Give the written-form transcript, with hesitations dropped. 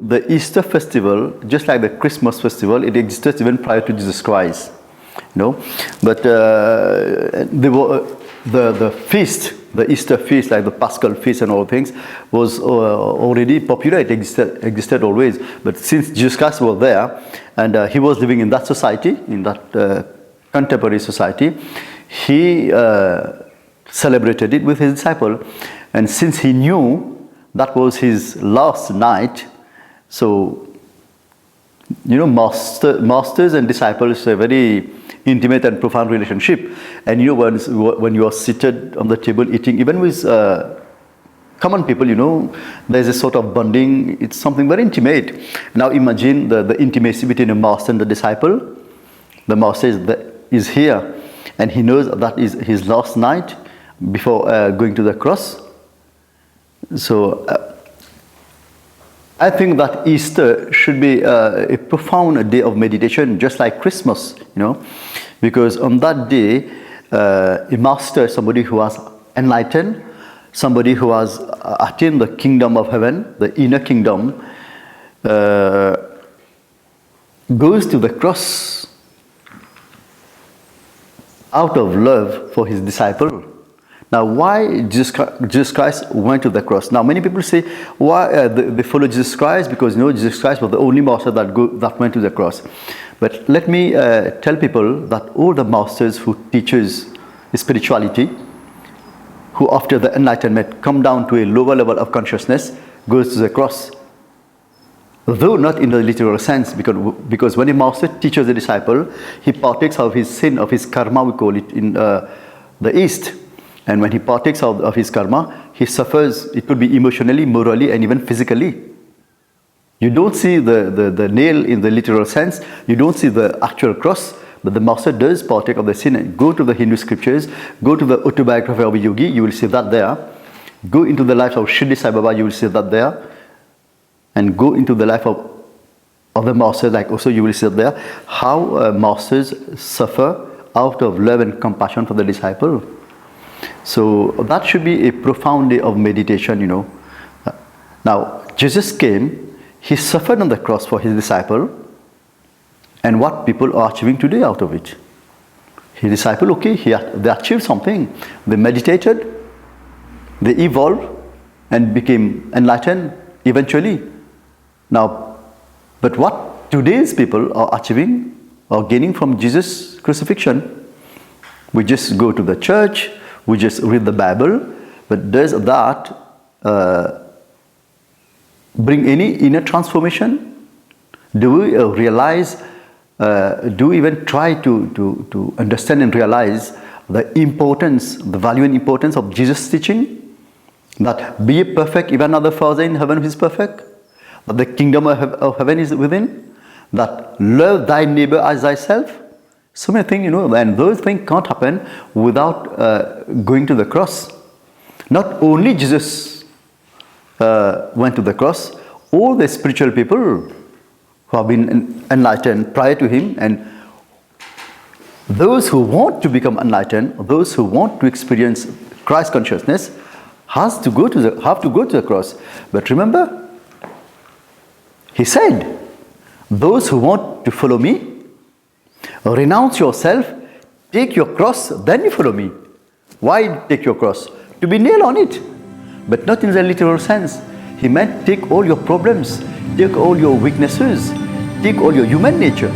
the Easter festival, just like the Christmas festival, it existed even prior to Jesus Christ. But the feast, the Easter feast, like the Paschal feast and all things, was already popular. It existed always. But since Jesus Christ was there, and he was living in that society, in that contemporary society, he celebrated it with his disciple. And since he knew that was his last night, so masters and disciples are a very intimate and profound relationship. And when you are seated on the table eating, even with common people, there's a sort of bonding. It's something very intimate. Now imagine the intimacy between a master and the disciple. The master is here, and he knows that is his last night before going to the cross. So I think that Easter should be a profound day of meditation, just like Christmas, because on that day, a master, somebody who has enlightened, somebody who has attained the kingdom of heaven, the inner kingdom, goes to the cross out of love for his disciple. Now, why Jesus Christ went to the cross? Now, many people say, why they follow Jesus Christ? Because Jesus Christ was the only master that went to the cross. But let me tell people that all the masters who teaches spirituality, who after the enlightenment come down to a lower level of consciousness, goes to the cross. Though not in the literal sense, because when a master teaches a disciple, he partakes of his sin, of his karma, we call it in the East. And when he partakes of his karma, he suffers. It could be emotionally, morally, and even physically. You don't see the nail in the literal sense. You don't see the actual cross. But the master does partake of the sin. Go to the Hindu scriptures. Go to the autobiography of a yogi. You will see that there. Go into the life of Shirdi Sai Baba. You will see that there. And go into the life of the master. Like also you will see that there. How masters suffer out of love and compassion for the disciple. So that should be a profound day of meditation, Now, Jesus came, he suffered on the cross for his disciple, and what people are achieving today out of it. His disciple, they achieved something. They meditated, they evolved, and became enlightened eventually. Now, but what today's people are achieving or gaining from Jesus' crucifixion, we just go to the church, we just read the Bible, but does that bring any inner transformation? Do we realize, do we even try to understand and realize the importance, the value and importance of Jesus' teaching? That be perfect, even as the Father in heaven is perfect. That the kingdom of heaven is within. That love thy neighbor as thyself. So many things, and those things can't happen without going to the cross. Not only Jesus went to the cross, all the spiritual people who have been enlightened prior to him, and those who want to become enlightened, those who want to experience Christ consciousness, have to go to the cross. But remember, he said, those who want to follow me, renounce yourself, take your cross, then you follow me. Why take your cross? To be nailed on it, but not in the literal sense. He meant take all your problems, take all your weaknesses, take all your human nature,